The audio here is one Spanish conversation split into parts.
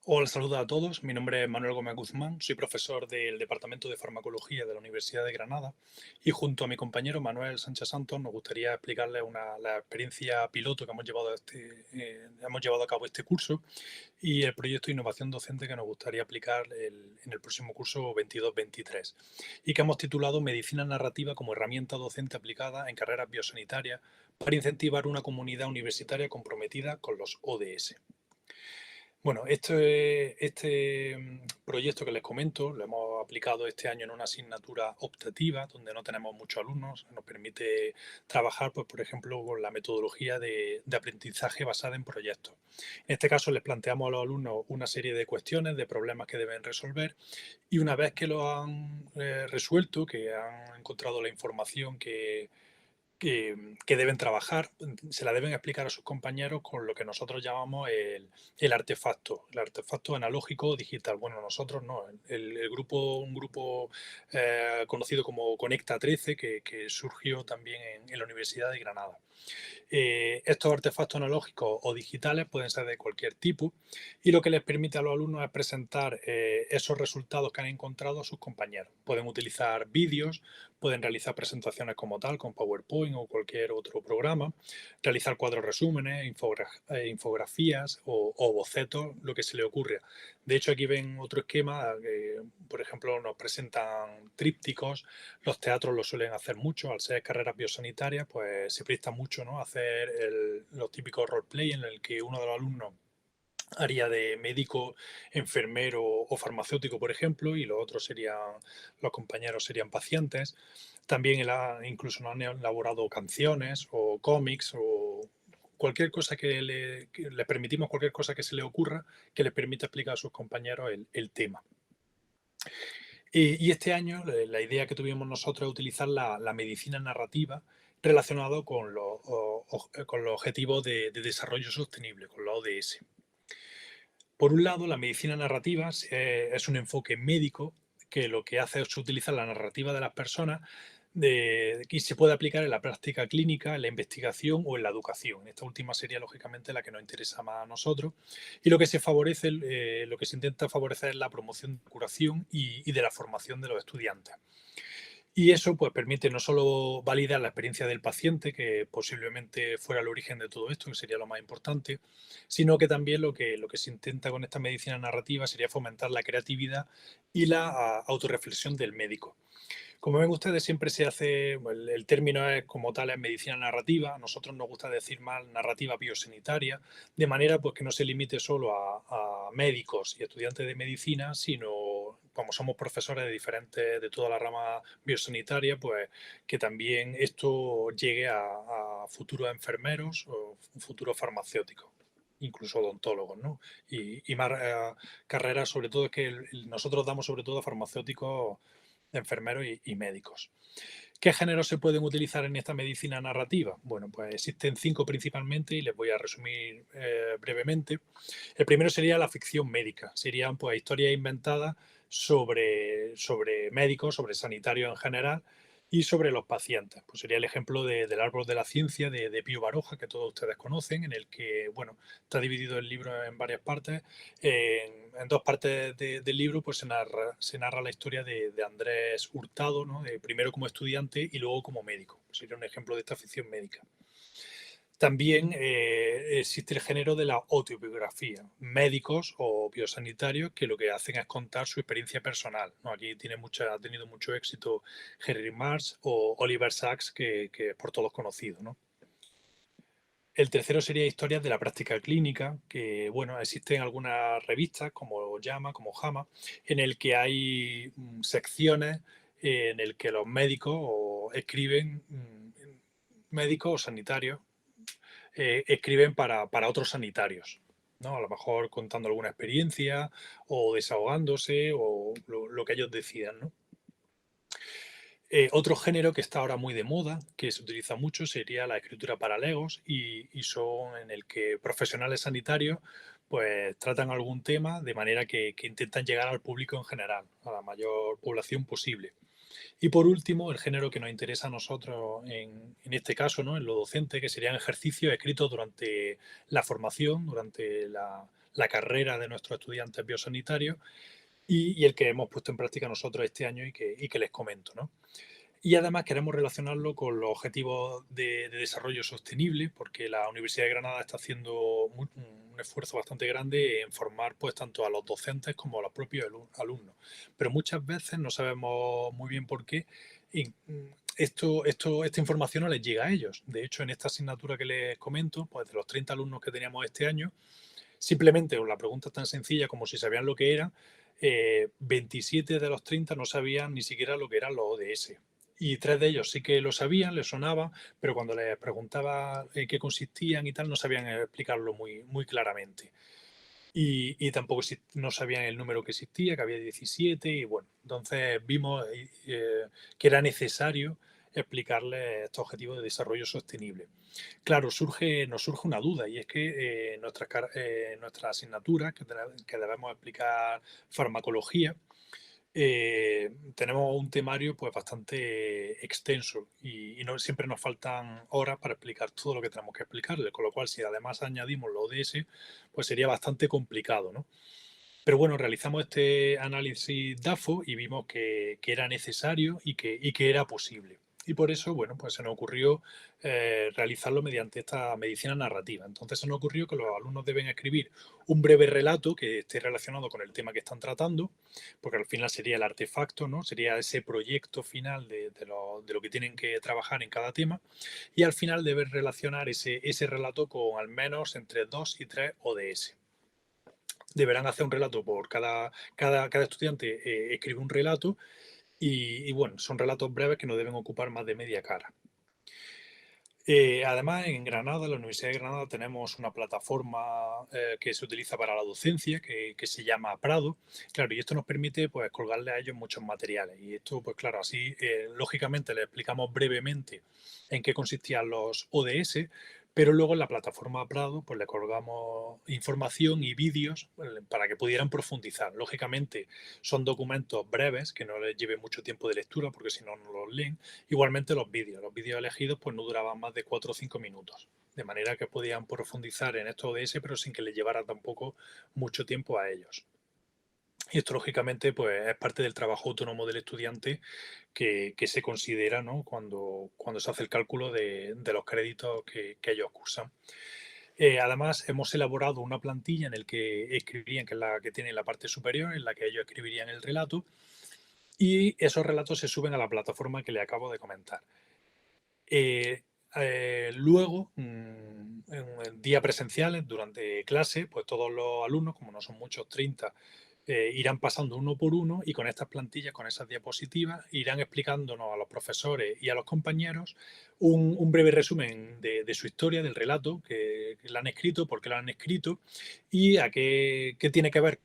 Hola, saludos a todos. Mi nombre es Manuel Gómez Guzmán, soy profesor del Departamento de Farmacología de la Universidad de Granada y junto a mi compañero Manuel Sánchez Santos nos gustaría explicarles la experiencia piloto que hemos llevado a cabo este curso y el proyecto de innovación docente que nos gustaría aplicar en el próximo curso 22-23 y que hemos titulado Medicina narrativa como herramienta docente aplicada en carreras biosanitarias para incentivar una comunidad universitaria comprometida con los ODS. Bueno, proyecto que les comento lo hemos aplicado este año en una asignatura optativa donde no tenemos muchos alumnos. Nos permite trabajar, pues, por ejemplo, con la metodología de aprendizaje basada en proyectos. En este caso, les planteamos a los alumnos una serie de cuestiones, de problemas que deben resolver y una vez que lo han resuelto, que han encontrado la información que deben trabajar, se la deben explicar a sus compañeros con lo que nosotros llamamos el artefacto analógico o digital. Bueno, nosotros no, un grupo conocido como Conecta 13, que surgió también en la Universidad de Granada. Estos artefactos analógicos o digitales pueden ser de cualquier tipo y lo que les permite a los alumnos es presentar esos resultados que han encontrado a sus compañeros. Pueden utilizar vídeos, pueden realizar presentaciones como tal con PowerPoint o cualquier otro programa, realizar cuadros resúmenes, infografías o bocetos, lo que se le ocurra. De hecho, aquí ven otro esquema, por ejemplo, nos presentan trípticos. Los teatros lo suelen hacer mucho, al ser carreras biosanitarias, pues se presta mucho, ¿no?, a hacer los típicos roleplay en el que uno de los alumnos haría de médico, enfermero o farmacéutico, por ejemplo, y los compañeros serían pacientes. También incluso nos han elaborado canciones o cómics o cualquier cosa que le permitimos, cualquier cosa que se le ocurra, que le permita explicar a sus compañeros el tema. Y este año la idea que tuvimos nosotros es utilizar la medicina narrativa relacionado con los objetivos de desarrollo sostenible, con los ODS. Por un lado, la medicina narrativa es un enfoque médico que lo que hace es utilizar la narrativa de las personas y se puede aplicar en la práctica clínica, en la investigación o en la educación. Esta última sería, lógicamente, la que nos interesa más a nosotros. Y lo que se intenta favorecer es la promoción de curación y de la formación de los estudiantes. Y eso, pues, permite no solo validar la experiencia del paciente, que posiblemente fuera el origen de todo esto, que sería lo más importante, sino que también lo que se intenta con esta medicina narrativa sería fomentar la creatividad y la autorreflexión del médico. Como ven ustedes, siempre se hace, bueno, el término es como tal, es medicina narrativa. A nosotros nos gusta decir más narrativa biosanitaria, de manera pues que no se limite solo a médicos y estudiantes de medicina, sino como somos profesores de toda la rama biosanitaria, pues que también esto llegue a futuros enfermeros o futuros farmacéuticos, incluso odontólogos, ¿no? Y más carreras, sobre todo es que nosotros damos sobre todo a farmacéuticos, enfermeros y médicos. ¿Qué géneros se pueden utilizar en esta medicina narrativa? Bueno, pues existen 5 principalmente y les voy a resumir brevemente. El primero sería la ficción médica. Serían, pues, historias inventadas sobre médicos, sobre sanitarios en general y sobre los pacientes. Pues sería el ejemplo del árbol de la ciencia de Pío Baroja, que todos ustedes conocen, en el que, bueno, está dividido el libro en varias partes. En 2 partes del libro, pues se narra la historia de Andrés Hurtado, ¿no?, primero como estudiante y luego como médico. Sería un ejemplo de esta ficción médica. También existe el género de la autobiografía, médicos o biosanitarios que lo que hacen es contar su experiencia personal, ¿no? Aquí ha tenido mucho éxito Henry Marsh o Oliver Sacks, que es por todos conocido, ¿no? El tercero sería historias de la práctica clínica, que, bueno, existen algunas revistas como JAMA, como JAMA, en el que hay secciones en el que los médicos o sanitarios escriben para otros sanitarios, ¿no? A lo mejor contando alguna experiencia o desahogándose o lo que ellos decidan, ¿no? Otro género que está ahora muy de moda, que se utiliza mucho, sería la escritura para legos y son en el que profesionales sanitarios pues tratan algún tema de manera que intentan llegar al público en general, a la mayor población posible. Y por último, el género que nos interesa a nosotros en este caso, ¿no? En lo docente, que serían ejercicios escritos durante la formación, durante la carrera de nuestros estudiantes biosanitarios y el que hemos puesto en práctica nosotros este año y que les comento, ¿no? Y además queremos relacionarlo con los objetivos de desarrollo sostenible, porque la Universidad de Granada está haciendo un esfuerzo bastante grande en formar pues tanto a los docentes como a los propios alumnos. Pero muchas veces no sabemos muy bien por qué y, esta información no les llega a ellos. De hecho, en esta asignatura que les comento, pues de los 30 alumnos que teníamos este año, simplemente la pregunta es tan sencilla como si sabían lo que era, 27 de los 30 no sabían ni siquiera lo que eran los ODS. Y 3 de ellos sí que lo sabían, les sonaba, pero cuando les preguntaba en qué consistían y tal, no sabían explicarlo muy claramente. Y tampoco no sabían el número que existía, que había 17, y bueno, entonces vimos que era necesario explicarles estos objetivos de desarrollo sostenible. Claro, nos surge una duda y es que nuestra asignatura, que debemos explicar farmacología, tenemos un temario pues bastante extenso y no siempre nos faltan horas para explicar todo lo que tenemos que explicarle, con lo cual si además añadimos los ODS, pues sería bastante complicado, ¿no? Pero bueno, realizamos este análisis DAFO y vimos que era necesario y que era posible. Y por eso, bueno, pues se nos ocurrió realizarlo mediante esta medicina narrativa. Entonces se nos ocurrió que los alumnos deben escribir un breve relato que esté relacionado con el tema que están tratando, porque al final sería el artefacto, ¿no? Sería ese proyecto final de lo que tienen que trabajar en cada tema. Y al final deben relacionar ese relato con al menos entre 2 y 3 ODS. Deberán hacer un relato por cada estudiante, escribe un relato y bueno, son relatos breves que no deben ocupar más de media cara. Además, en Granada, en la Universidad de Granada, tenemos una plataforma que se utiliza para la docencia que se llama Prado. Claro, y esto nos permite pues, colgarle a ellos muchos materiales. Y esto, pues claro, así lógicamente les explicamos brevemente en qué consistían los ODS, pero luego en la plataforma Prado pues le colgamos información y vídeos para que pudieran profundizar. Lógicamente son documentos breves que no les lleve mucho tiempo de lectura porque si no, no los leen. Igualmente los vídeos elegidos pues no duraban más de 4 o 5 minutos, de manera que podían profundizar en estos ODS pero sin que les llevara tampoco mucho tiempo a ellos. Y esto lógicamente pues es parte del trabajo autónomo del estudiante que se considera, ¿no? cuando se hace el cálculo de los créditos que ellos cursan. Además, hemos elaborado una plantilla en la que escribirían, que es la que tiene en la parte superior, en la que ellos escribirían el relato, y esos relatos se suben a la plataforma que le acabo de comentar. Luego, en día presenciales, durante clase, pues todos los alumnos, como no son muchos, 30, irán pasando uno por uno y con estas plantillas, con esas diapositivas, irán explicándonos a los profesores y a los compañeros un breve resumen de su historia, del relato, que la han escrito, por qué la han escrito y a qué tiene que ver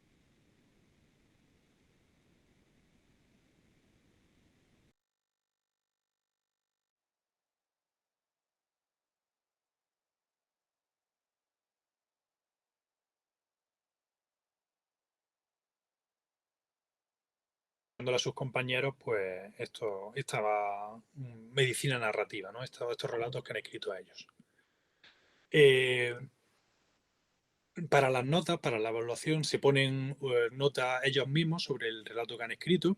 a sus compañeros, pues esta medicina narrativa, ¿no? Estos relatos que han escrito a ellos. Eh, para las notas, para la evaluación, se ponen notas ellos mismos sobre el relato que han escrito,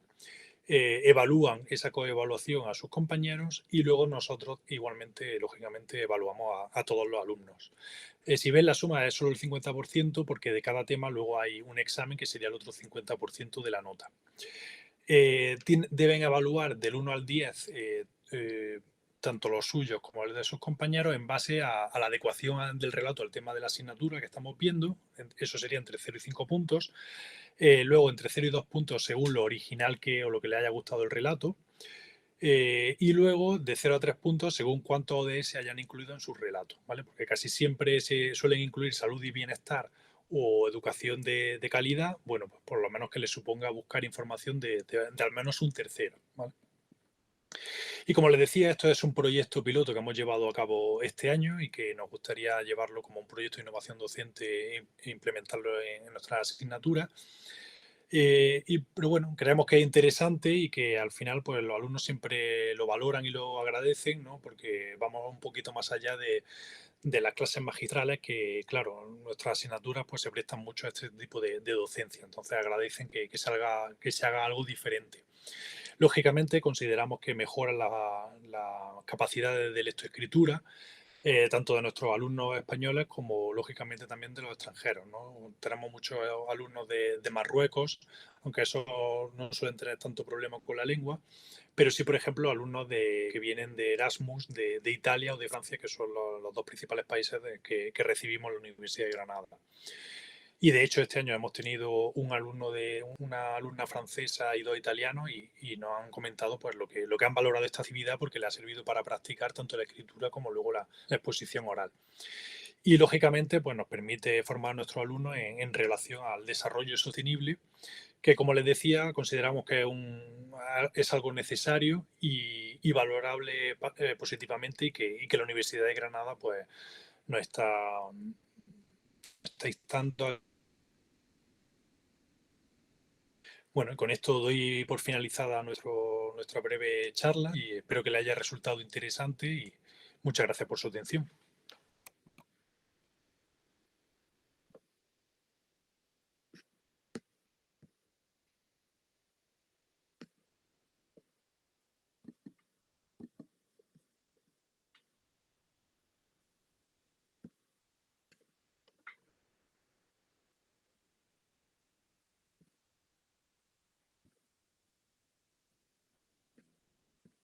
evalúan esa coevaluación a sus compañeros y luego nosotros igualmente, lógicamente, evaluamos a todos los alumnos. Si ven la suma es solo el 50% porque de cada tema luego hay un examen que sería el otro 50% de la nota. Deben evaluar del 1 al 10 tanto los suyos como los de sus compañeros en base a la adecuación del relato al tema de la asignatura que estamos viendo. Eso sería entre 0 y 5 puntos. Luego entre 0 y 2 puntos según lo original o lo que le haya gustado el relato. Y luego de 0 a 3 puntos según cuántos ODS se hayan incluido en sus relatos, ¿vale? Porque casi siempre se suelen incluir salud y bienestar o educación de calidad, bueno, pues por lo menos que les suponga buscar información de al menos un tercero, ¿vale? Y como les decía, esto es un proyecto piloto que hemos llevado a cabo este año y que nos gustaría llevarlo como un proyecto de innovación docente e implementarlo en nuestra asignatura. Pero bueno, creemos que es interesante y que al final pues los alumnos siempre lo valoran y lo agradecen, ¿no? Porque vamos un poquito más allá de las clases magistrales que, claro, nuestras asignaturas pues se prestan mucho a este tipo de docencia. Entonces agradecen que se haga algo diferente. Lógicamente consideramos que mejora las capacidades de lectoescritura, tanto de nuestros alumnos españoles como lógicamente también de los extranjeros, ¿no? Tenemos muchos alumnos de Marruecos, aunque esos no suelen tener tanto problema con la lengua, pero sí, por ejemplo, alumnos que vienen de Erasmus, de Italia o de Francia, que son los dos principales países que recibimos en la Universidad de Granada. Y de hecho este año hemos tenido un alumno una alumna francesa y dos italianos y nos han comentado pues lo que han valorado de esta actividad porque le ha servido para practicar tanto la escritura como luego la exposición oral. Y lógicamente pues nos permite formar a nuestros alumnos en relación al desarrollo sostenible, que como les decía consideramos que es algo necesario y valorable positivamente y que la Universidad de Granada pues nos está instando a. Bueno, y con esto doy por finalizada nuestra breve charla y espero que le haya resultado interesante y muchas gracias por su atención.